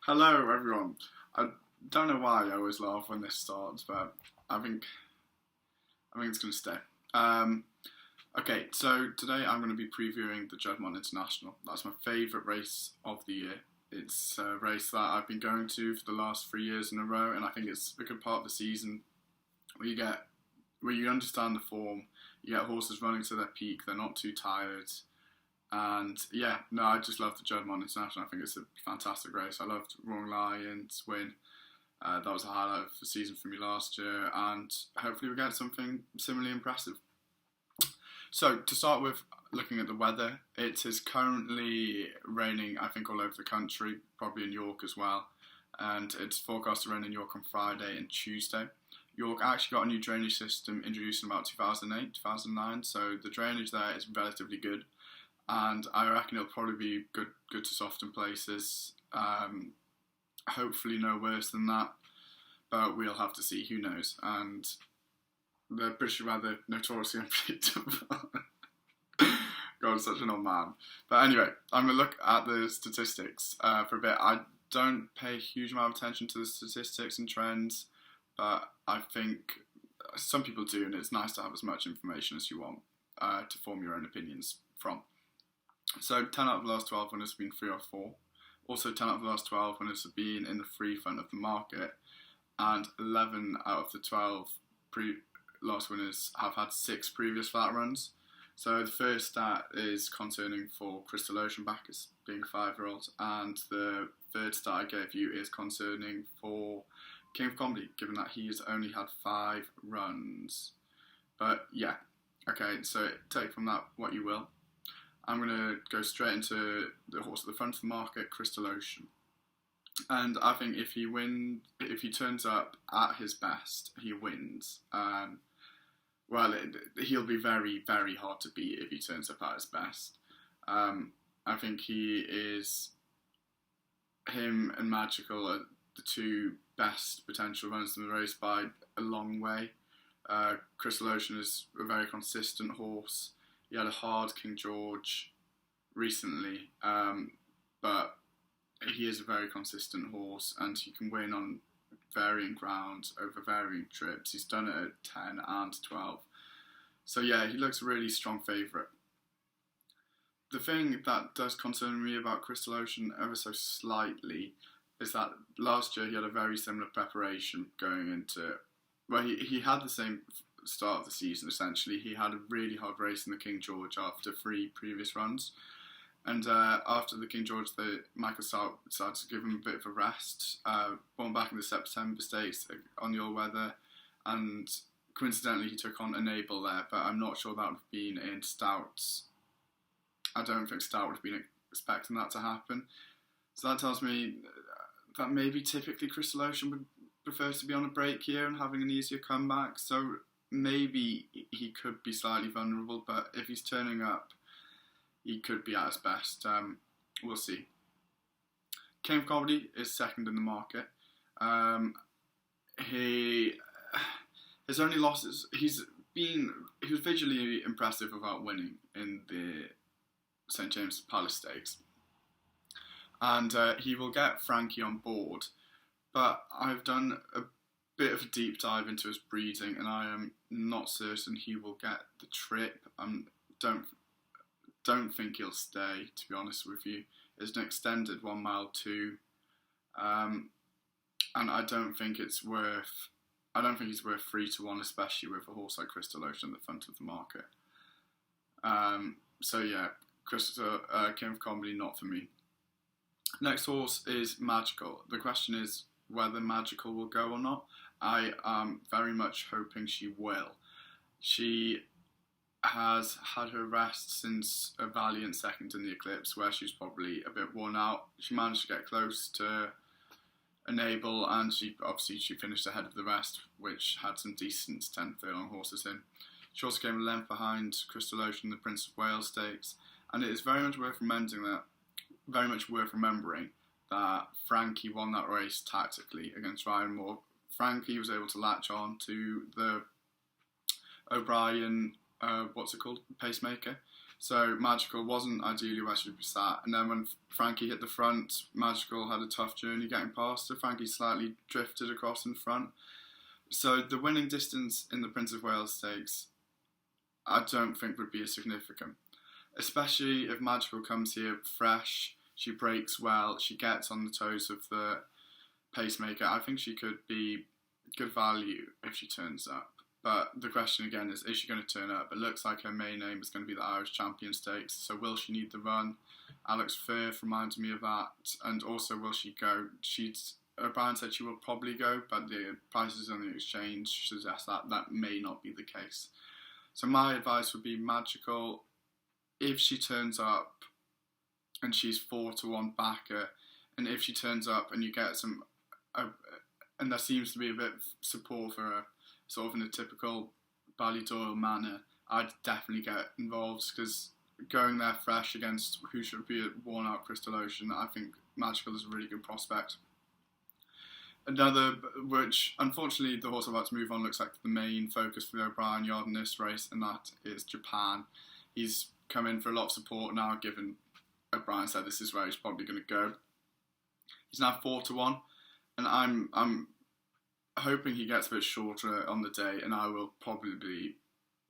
Hello, everyone. I don't know why I always laugh when this starts, but I think I think it's going to stay. Um, okay, so today I'm going to be previewing the Juddmonte International. That's my favourite race of the year. It's a race that I've been going to for the last 3 years in a row, and I think it's a good part of the season where you understand the form. You get horses running to their peak. They're not too tired. And yeah, no, I just love the Juddmonte International. I think it's a fantastic race. I loved Roaring Lion's win. That was a highlight of the season for me last year, and hopefully we get something similarly impressive. So to start with, looking at the weather, it is currently raining, I think, all over the country, probably in York as well. And it's forecast to rain in York on Friday and Tuesday. York actually got a new drainage system introduced in about 2008, 2009, so the drainage there is relatively good. And I reckon it'll probably be good to soften places. Hopefully no worse than that, but we'll have to see. Who knows? And the British weather notoriously unpredictable. God, such an old man. But anyway, I'm gonna look at the statistics for a bit. I don't pay a huge amount of attention to the statistics and trends, but I think some people do, and it's nice to have as much information as you want to form your own opinions from. So 10 out of the last 12 winners have been 3 or 4. Also 10 out of the last 12 winners have been in the free front of the market. And 11 out of the 12 last winners have had 6 previous flat runs. So the first stat is concerning for Crystal Ocean backers, being a 5-year-old. And the third stat I gave you is concerning for King of Comedy, given that he's only had 5 runs. But yeah, okay, so take from that what you will. I'm going to go straight into the horse at the front of the market, Crystal Ocean. And I think if he turns up at his best, he wins. He'll be very, very hard to beat if he turns up at his best. I think him and Magical are the 2 best potential runners in the race by a long way. Crystal Ocean is a very consistent horse. He had a hard King George recently, but he is a very consistent horse, and he can win on varying grounds over varying trips. He's done it at 10 and 12. So yeah, he looks a really strong favourite. The thing that does concern me about Crystal Ocean ever so slightly is that last year he had a very similar preparation going into... Well, he had the same start of the season, essentially. He had a really hard race in the King George after 3 previous runs. And after the King George, Michael started to give him a bit of a rest. Born back in the September Stakes on the all-weather. And coincidentally, he took on Enable there, but I'm not sure that would have been in Stouts. I don't think Stout would have been expecting that to happen. So that tells me that maybe typically Crystal Ocean would prefer to be on a break here and having an easier comeback. So maybe he could be slightly vulnerable, but if he's turning up, he could be at his best. We'll see. King of Comedy is second in the market. His only losses, he was visually impressive without winning in the St James Palace Stakes. And he will get Frankie on board, but I've done a bit of a deep dive into his breeding, and I am not certain he will get the trip. Don't think he'll stay, to be honest with you. It's an extended 1 mile 2, and I don't think he's worth 3 to 1, especially with a horse like Crystal Ocean at the front of the market. So yeah, King of Comedy, not for me. Next horse is Magical. The question is whether Magical will go or not. I am very much hoping she will. She has had her rest since a valiant second in the Eclipse, where she's probably a bit worn out. She managed to get close to Enable, and she finished ahead of the rest, which had some decent 10th furlong horses in. She also came a length behind Crystal Ocean in the Prince of Wales Stakes, and it is very much worth remembering that Frankie won that race tactically against Ryan Moore. Frankie was able to latch on to the O'Brien, pacemaker. So Magical wasn't ideally where she would be sat. And then when Frankie hit the front, Magical had a tough journey getting past her. Frankie slightly drifted across in front. So the winning distance in the Prince of Wales Stakes, I don't think would be as significant. Especially if Magical comes here fresh, she breaks well, she gets on the toes of the pacemaker. I think she could be good value if she turns up. But the question again is she going to turn up? It looks like her main aim is going to be the Irish Champion Stakes. So will she need the run? Alex Firth reminds me of that. And also, will she go? O'Brien said she will probably go, but the prices on the exchange suggest that that may not be the case. So my advice would be Magical. If she turns up and she's 4-1 backer, and if she turns up and you get some, and there seems to be a bit of support for her, sort of in a typical Ballydoyle manner, I'd definitely get involved, because going there fresh against who should be a worn-out Crystal Ocean, I think Magical is a really good prospect. Another, which unfortunately the horse I'm about to move on looks like the main focus for the O'Brien yard in this race, and that is Japan. He's come in for a lot of support now, given O'Brien said this is where he's probably going to go. He's now 4-1, and I'm hoping he gets a bit shorter on the day, and I will probably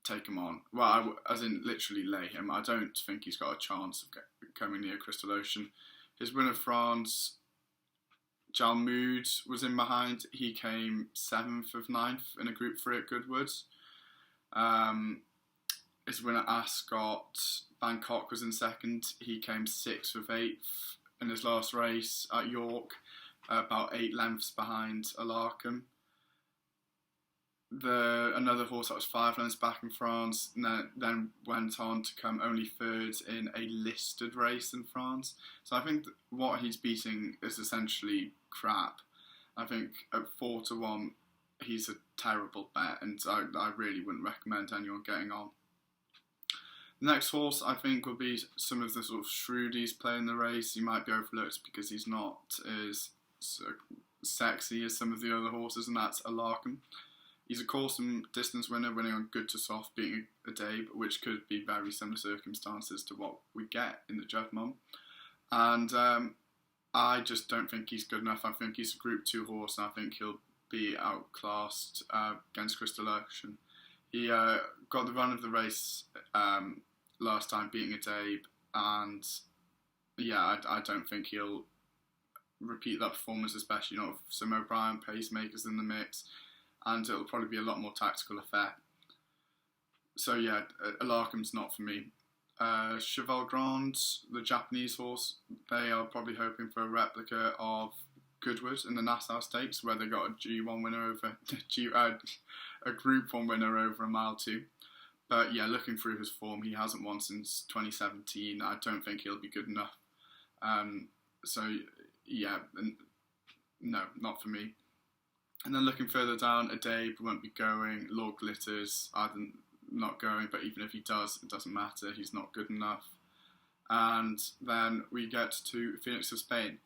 take him on. Well, as in literally lay him. I don't think he's got a chance of coming near Crystal Ocean. His winner, France, Jalmoud, was in behind. He came 7th of 9th in a Group 3 at Goodwood. His winner, Ascot, Bangkok, was in second. He came 6th of 8th in his last race at York, about 8 lengths behind Alarcon. Another horse that was 5 lengths back in France, and then went on to come only 3rd in a listed race in France. So I think what he's beating is essentially crap. I think at 4-1, he's a terrible bet, and I really wouldn't recommend anyone getting on. The next horse, I think, will be some of the sort of shrewdies playing the race. He might be overlooked because he's not as sexy as some of the other horses, and that's Alarcon. He's a course and distance winner, winning on good to soft, beating a Dabe, which could be very similar circumstances to what we get in the Juddmonte. And I just don't think he's good enough. I think he's a Group 2 horse, and I think he'll be outclassed against Crystal Ocean. He got the run of the race last time, beating a Dabe, and yeah, I don't think he'll repeat that performance, especially not with some O'Brien pacemakers in the mix, and it'll probably be a lot more tactical affair. So yeah, Alarcon's not for me. Cheval Grand, the Japanese horse, they are probably hoping for a replica of Goodwood in the Nassau Stakes, where they got a G1 winner over a Group 1 winner over a mile 2. But yeah, looking through his form, he hasn't won since 2017. I don't think he'll be good enough. So yeah, no, not for me. And then looking further down, a Dabe won't be going. Lord Glitters, not going, but even if he does, it doesn't matter. He's not good enough. And then we get to Phoenix of Spain.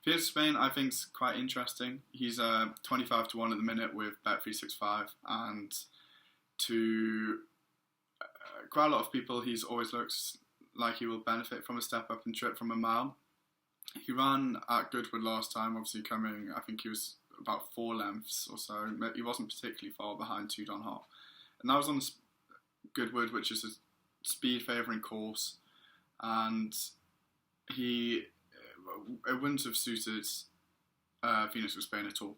Phoenix of Spain, I think, is quite interesting. He's 25-1 at the minute with Bet365, and to quite a lot of people, he's always looks like he will benefit from a step up and trip from a mile. He ran at Goodwood last time, obviously coming, I think he was about 4 lengths or so. He wasn't particularly far behind Two Don Hot. And that was on Goodwood, which is a speed favouring course, and it wouldn't have suited Phoenix of Spain at all.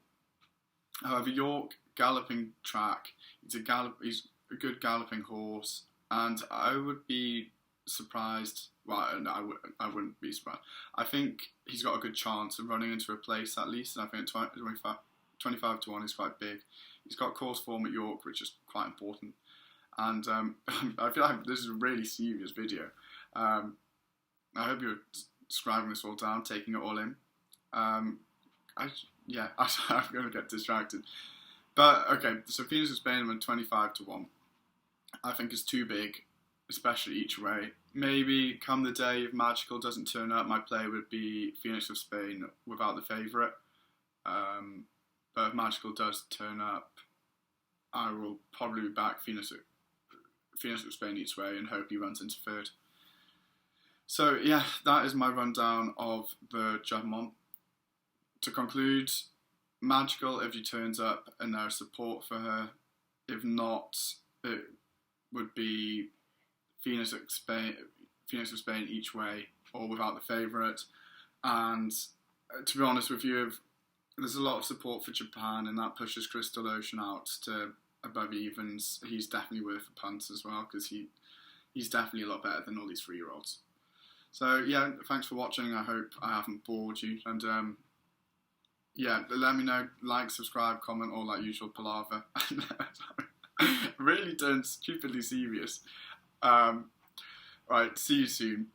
However, York, galloping track, he's a good galloping horse, and I would be surprised. Well, no, I wouldn't be surprised. I think he's got a good chance of running into a place at least, and I think 25-1 is quite big. He's got course form at York, which is quite important. And I feel like this is a really serious video. I hope you're scribing this all down, taking it all in. I'm going to get distracted. But, okay, so Phoenix of Spain went 25-1. I think it's too big, especially each way. Maybe come the day if Magical doesn't turn up, my play would be Phoenix of Spain without the favourite. But if Magical does turn up, I will probably back Phoenix of Spain each way and hope he runs into third. So yeah, that is my rundown of the Juddmonte. To conclude, magical if she turns up and there's support for her. If not, it would be Phoenix of Spain each way or without the favourite. And to be honest with you, there's a lot of support for Japan, and that pushes Crystal Ocean out to above evens. He's definitely worth a punt as well, because he's definitely a lot better than all these 3-year-olds. So yeah, thanks for watching. I hope I haven't bored you, and yeah, let me know, like, subscribe, comment, all that usual palaver. Really turned stupidly serious. Right, see you soon.